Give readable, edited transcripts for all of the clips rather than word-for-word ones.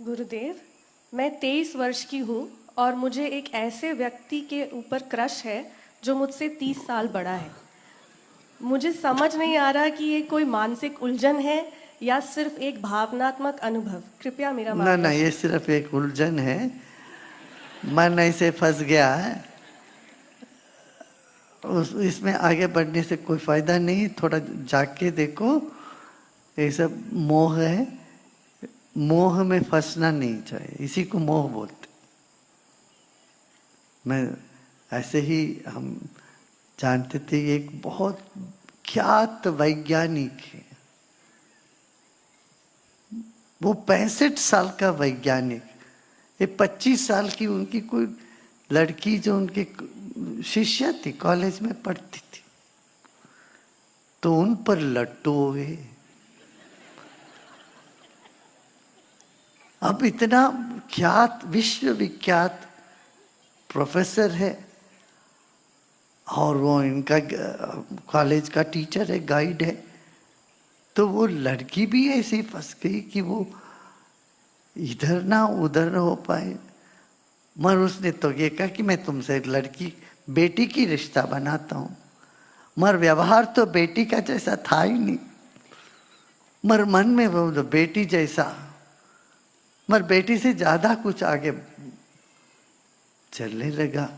गुरुदेव, मैं 23 वर्ष की हूँ और मुझे एक ऐसे व्यक्ति के ऊपर क्रश है जो मुझसे 30 साल बड़ा है। मुझे समझ नहीं आ रहा कि ये कोई मानसिक उलझन है या सिर्फ एक भावनात्मक अनुभव। कृपया मेरा ना ना, ये मार्गदर्शन। सिर्फ एक उलझन है। मन ऐसे फंस गया है, इसमें आगे बढ़ने से कोई फायदा नहीं। थोड़ा जाग के देखो, ये सब मोह है। मोह में फंसना नहीं चाहिए, इसी को मोह बोलते। मैं ऐसे ही हम जानते थे, ये एक बहुत ख्यात वैज्ञानिक है। वो 65 साल का वैज्ञानिक, ये 25 साल की उनकी कोई लड़की जो उनके शिष्या थी, कॉलेज में पढ़ती थी, तो उन पर लट्टू हो गए। अब इतना ख्यात, विश्वविख्यात प्रोफेसर है और वो इनका कॉलेज का टीचर है, गाइड है। तो वो लड़की भी ऐसी फंस गई कि वो इधर ना उधर हो पाए। मगर उसने तो ये कहा कि मैं तुमसे लड़की बेटी की रिश्ता बनाता हूं। मगर व्यवहार तो बेटी का जैसा था ही नहीं, मगर मन में वो तो बेटी जैसा, मगर बेटी से ज्यादा कुछ आगे चलने लगा।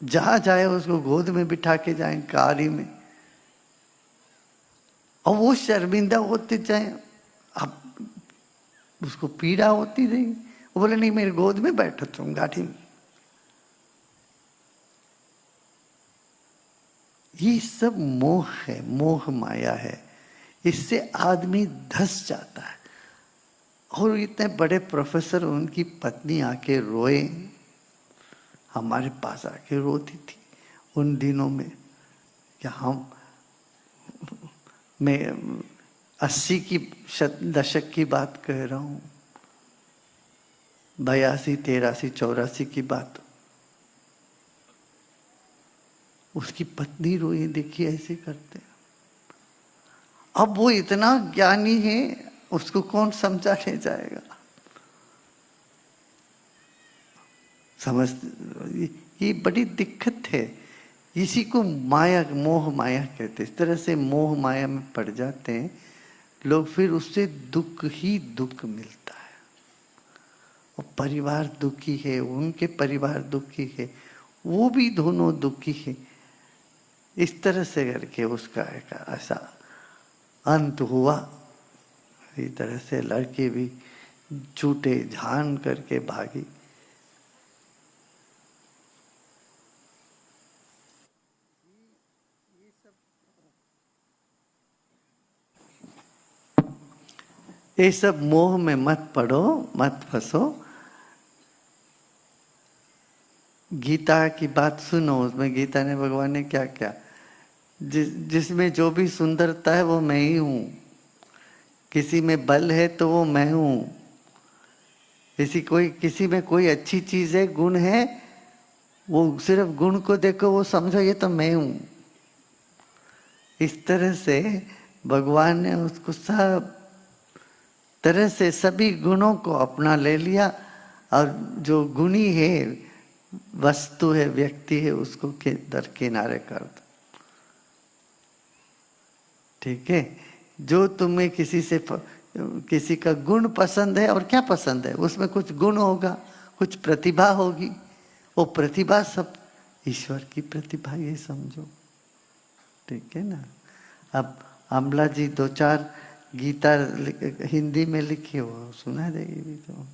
जहां जाए उसको गोद में बिठा के जाए, कारी में, और वो शर्मिंदा होते जाए। अब उसको पीड़ा होती रही। वो बोले नहीं, मेरे गोद में बैठो तुम, गाड़ी में। ये सब मोह है, मोह माया है। इससे आदमी धस जाता है। और इतने बड़े प्रोफेसर, उनकी पत्नी आके रोए, हमारे पास आके रोती थी उन दिनों में कि मैं 80 की दशक की बात कह रहा हूँ, 82, 83, 84 की बात। उसकी पत्नी रोई, देखिए ऐसे करते। अब वो इतना ज्ञानी है, उसको कौन समझाने जाएगा? समझ, ये बड़ी दिक्कत है। इसी को माया, मोह माया कहते हैं। इस तरह से मोह माया में पड़ जाते हैं लोग, फिर उससे दुख ही दुख मिलता है। और परिवार दुखी है, उनके परिवार दुखी है, वो भी दोनों दुखी है। इस तरह से करके उसका एक ऐसा अंत हुआ। इस तरह से लड़की भी झूठे झान करके भागी। ये सब मोह में मत पड़ो, मत फंसो। गीता की बात सुनो, उसमें गीता ने, भगवान ने क्या क्या, जिसमें जो भी सुंदरता है वो मैं ही हूं। किसी में बल है तो वो मैं हूं। किसी में कोई अच्छी चीज है, गुण है, वो सिर्फ गुण को देखो, वो समझो ये तो मैं हूं। इस तरह से भगवान ने उसको सब तरह से सभी गुणों को अपना ले लिया, और जो गुणी है, वस्तु है, व्यक्ति है, उसको दरकिनारे कर दो। ठीक है? जो तुम्हें किसी का गुण पसंद है, और क्या पसंद है, उसमें कुछ गुण होगा, कुछ प्रतिभा होगी। वो प्रतिभा सब ईश्वर की प्रतिभा, ये समझो। ठीक है ना? अब अमला जी 2-4 गीता हिंदी में लिखी, वो सुना देगी भी तो।